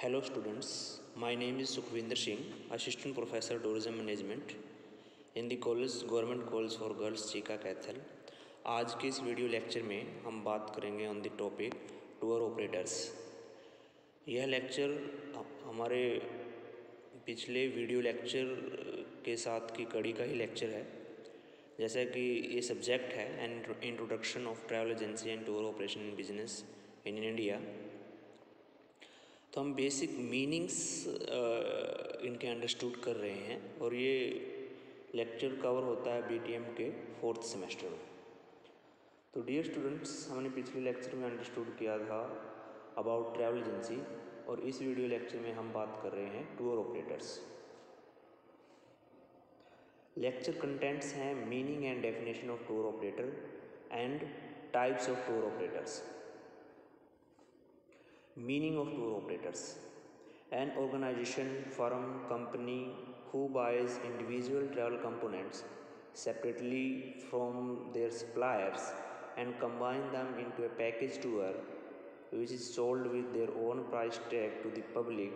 Hello students, my name is Sukhvinder Singh, Assistant Professor Tourism Management in the Government College for Girls Chica Kaithal. आज के इस video lecture में हम बात करेंगे on the topic tour operators. यह lecture हमारे पिछले वीडियो लेक्चर के साथ की कड़ी का ही लेक्चर है। जैसा कि ये सब्जेक्ट है and introduction of travel agency and tour operation in business in India, तो हम बेसिक मीनिंग्स इनके अंडरस्टूड कर रहे हैं और ये लेक्चर कवर होता है बीटीएम के 4th सेमेस्टर में। तो डियर स्टूडेंट्स, हमने पिछले लेक्चर में अंडरस्टूड किया था अबाउट ट्रैवल एजेंसी और इस वीडियो लेक्चर में हम बात कर रहे हैं टूर ऑपरेटर्स। लेक्चर कंटेंट्स हैं meaning and definition of tour operator and types of tour operators. Meaning of tour operators: an organization, firm, company who buys individual travel components separately from their suppliers and combine them into a package tour which is sold with their own price tag to the public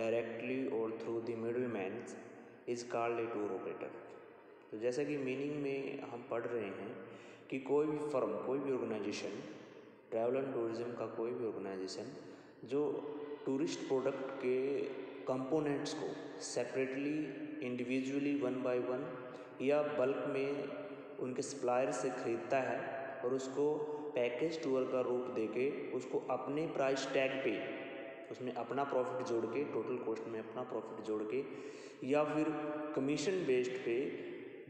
directly or through the middlemen is called a tour operator। तो जैसा कि meaning में हम पढ़ रहे हैं कि कोई भी फर्म, कोई भी ऑर्गेनाइजेशन, ट्रैवल एंड टूरिज्म का कोई भी ऑर्गेनाइजेशन जो टूरिस्ट प्रोडक्ट के कंपोनेंट्स को separately, individually, one by one या बल्क में उनके सप्लायर से ख़रीदता है और उसको पैकेज टूर का रूप देके उसको अपने प्राइस टैग पे उसमें अपना प्रॉफिट जोड़ के, टोटल कॉस्ट में अपना प्रॉफिट जोड़ के या फिर कमीशन बेस्ड पे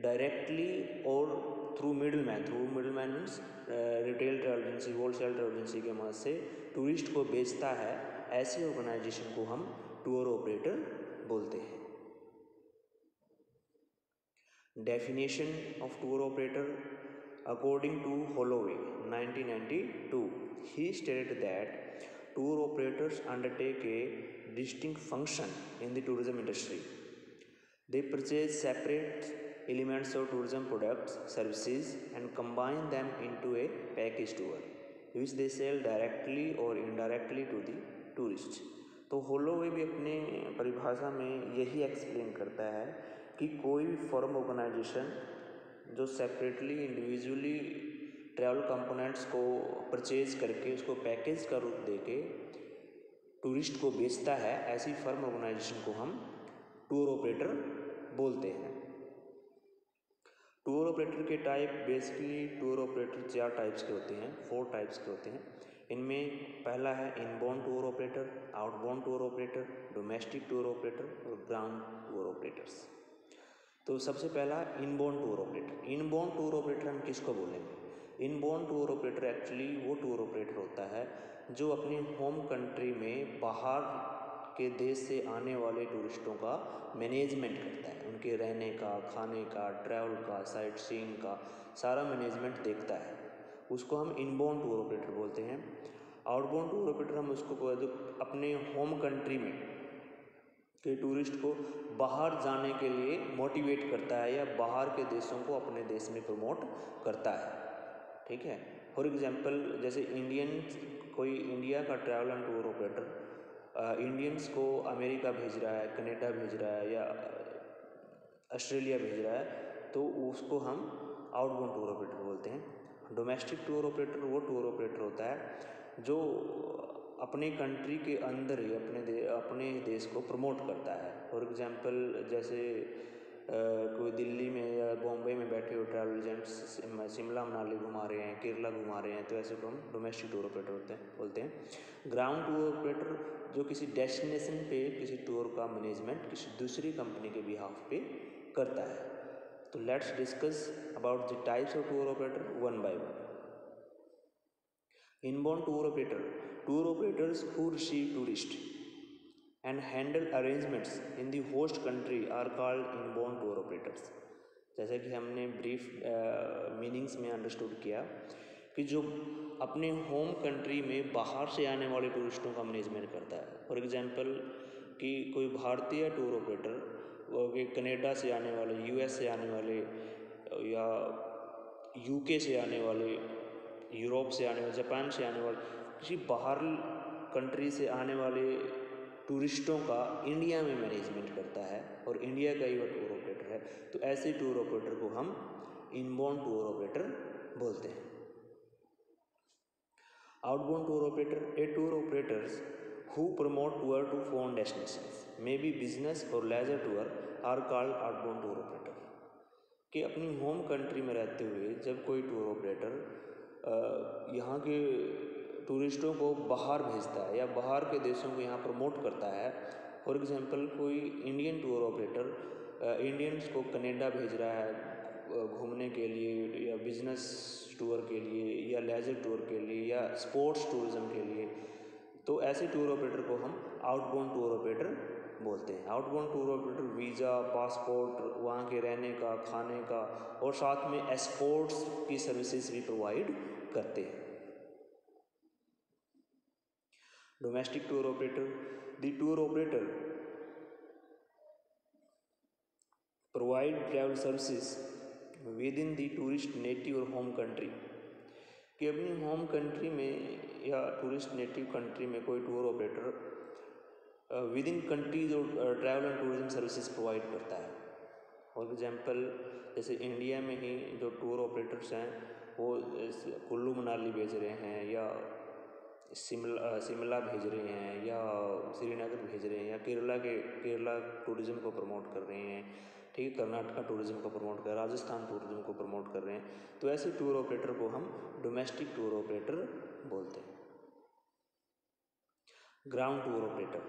डायरेक्टली और through middleman means retail travel agency, wholesale travel agency के मदद से टूरिस्ट को बेचता है, ऐसे ऑर्गेनाइजेशन को हम टूर ऑपरेटर बोलते हैं। Definition of tour operator according to Holloway 1992, he stated that tour operators undertake a distinct function in the tourism industry. They purchase separate elements of tourism products, services and combine them into a package tour which they sell directly or indirectly to the tourists। तो Holloway भी अपने परिभाषा में यही explain करता है कि कोई भी फर्म, ऑर्गेनाइजेशन जो सेपरेटली, इंडिविजुअली ट्रैवल कंपोनेंट्स को परचेज करके उसको पैकेज का रूप देके टूरिस्ट को बेचता है, ऐसी फर्म, ऑर्गेनाइजेशन को हम टूर ऑपरेटर बोलते हैं। टूर ऑपरेटर के type, basically tour operator 4 types के होते हैं, 4 टाइप्स के होते हैं। इनमें पहला है inbound tour operator, outbound tour operator, domestic tour operator और ग्राउंड टूर ऑपरेटर्स। तो सबसे पहला inbound tour operator. Inbound tour operator हम किसको बोलेंगे? इनबाउंड टूर ऑपरेटर एक्चुअली वो टूर ऑपरेटर होता है जो अपनी होम कंट्री में बाहर के देश से आने वाले टूरिस्टों का मैनेजमेंट करता है, उनके रहने का, खाने का, ट्रैवल का, साइट सीइंग का सारा मैनेजमेंट देखता है, उसको हम इनबाउंड टूर ऑपरेटर बोलते हैं। आउटबाउंड टूर ऑपरेटर हम उसको बोलते हैं अपने होम कंट्री में के टूरिस्ट को बाहर जाने के लिए मोटिवेट करता है या बाहर के देशों को अपने देश में प्रमोट करता है। ठीक है, फॉर एग्जांपल जैसे कोई इंडिया का travel and tour operator Indians को अमेरिका भेज रहा है, कनाडा भेज रहा है या ऑस्ट्रेलिया भेज रहा है, तो उसको हम आउटबाउंड टूर ऑपरेटर बोलते हैं। डोमेस्टिक टूर ऑपरेटर वो टूर ऑपरेटर होता है जो अपने कंट्री के अंदर ही अपने देश को प्रमोट करता है। फॉर एग्जांपल जैसे कोई दिल्ली में या बॉम्बे में बैठे हुए ट्रैवल एजेंट्स शिमला मनाली घुमा रहे हैं, केरला घुमा रहे हैं, तो ऐसे को हम डोमेस्टिक टूर ऑपरेटर बोलते हैं। ग्राउंड टूर ऑपरेटर जो किसी डेस्टिनेशन पे किसी टूर का मैनेजमेंट किसी दूसरी कंपनी के बिहाफ पे करता है। तो let's discuss about the types of tour operator one by one. Inbound tour operator, tour operators who receive tourist and handle arrangements in the host country are called inbound tour operators। जैसा कि हमने brief meanings में understood किया कि जो अपने home country में बाहर से आने वाले टूरिस्टों का मैनेजमेंट करता है। फॉर एग्जांपल कि कोई भारतीय टूर ऑपरेटर कनाडा से आने वाले, यूएस से आने वाले या यूके से आने वाले, यूरोप से आने वाले, जापान से आने वाले, किसी बाहर कंट्री से आने वाले टूरिस्टों का इंडिया में मैनेजमेंट करता है और इंडिया का ही वह टूर ऑपरेटर है, तो ऐसे टूर ऑपरेटर को हम इनबाउंड टूर ऑपरेटर बोलते हैं। Outbound tour operator, a tour operators who promote tour to foreign destinations, may be business or leisure tour, are called outbound tour operator। कि अपनी होम कंट्री में रहते हुए जब कोई टूर ऑपरेटर यहाँ के टूरिस्टों को बाहर भेजता है या बाहर के देशों को यहाँ प्रमोट करता है, फॉर एग्जांपल कोई इंडियन टूर ऑपरेटर इंडियंस को कनाडा भेज रहा है घूमने के लिए या बिजनेस टूर के लिए या लेजर टूर के लिए या स्पोर्ट्स टूरिज्म के लिए, तो ऐसे टूर ऑपरेटर को हम आउटबाउंड टूर ऑपरेटर बोलते हैं। Outbound tour operator visa, passport, वहाँ के रहने का, खाने का और साथ में एस्पोर्ट्स की सर्विसेज भी प्रोवाइड करते हैं। Domestic tour operator, the tour operator provide travel services with in the tourist native और होम कंट्री, कि अपनी होम कंट्री में या टूरिस्ट नेटिव कंट्री में कोई tour operator within country जो travel and tourism services provide करता है। फॉर एग्जांपल जैसे इंडिया में ही जो टूर ऑपरेटर्स हैं वो कुल्लू मनाली भेज रहे हैं या शिमला भेज रहे हैं या श्रीनगर भेज रहे हैं या केरला टूरिज़्म को प्रमोट कर रहे हैं, ठीक है, कर्नाटका टूरिज़्म को प्रमोट कर, राजस्थान टूरिज़्म को प्रमोट कर रहे हैं, तो ऐसे टूर ऑपरेटर को हम डोमेस्टिक टूर ऑपरेटर बोलते हैं। Ground tour operator,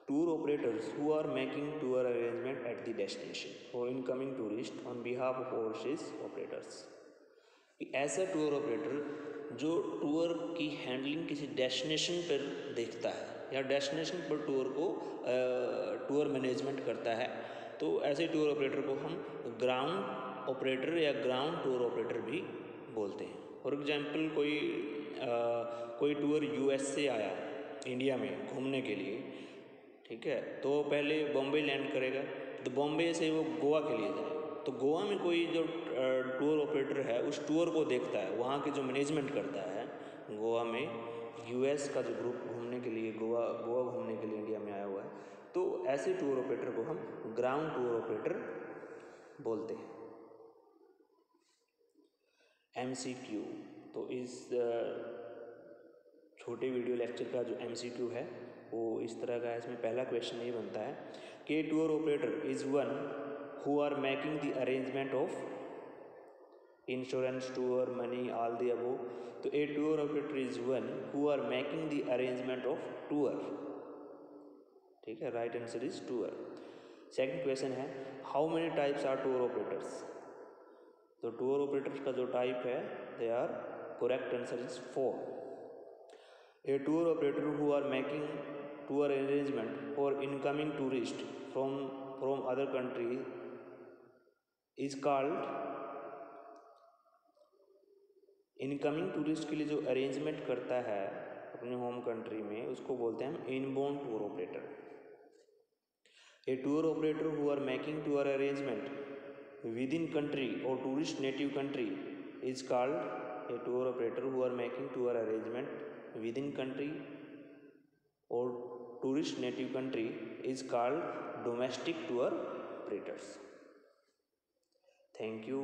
tour operators who are making tour arrangement at the destination for incoming tourist on behalf of overseas operators. ऐसा टूर ऑपरेटर जो टूर की हैंडलिंग किसी डेस्टिनेशन पर देखता है या डेस्टिनेशन पर टूर मैनेजमेंट करता है, तो ऐसे टूर ऑपरेटर को हम ग्राउंड ऑपरेटर या ग्राउंड टूर ऑपरेटर भी बोलते हैं। फॉर एग्जांपल कोई टूर यूएस से आया इंडिया में घूमने के लिए, ठीक है, तो पहले बॉम्बे लैंड करेगा, तो बॉम्बे से वो गोवा के लिए जाएगा, तो गोवा में कोई जो टूर ऑपरेटर है उस टूर को देखता है, वहाँ के जो मैनेजमेंट करता है गोवा में, यूएस का जो ग्रुप घूमने के लिए गोवा घूमने के लिए इंडिया में आया हुआ है, तो ऐसे टूर ऑपरेटर को हम ग्राउंड टूर ऑपरेटर बोलते हैं। MCQ, तो इस छोटे वीडियो लेक्चर का जो MCQ है वो इस तरह का है। इसमें पहला क्वेश्चन ये बनता है कि tour operator is one who are making the arrangement of insurance, tour, money, all the above, तो a tour operator is one who are making the arrangement of tour, ठीक है, right answer is tour। Second question है how many types are tour operators, तो tour operators का जो type है they are, correct answer is 4। A tour operator who are making tour arrangement for incoming tourist from other country is called, incoming tourist के लिए जो arrangement करता है अपने होम कंट्री में उसको बोलते हैं हम inbound tour operator. A tour operator who are making tour arrangement within country और tourist native country is called, a tour operator who are making tour arrangement within country और tourist native country is called domestic tour operators. Thank you.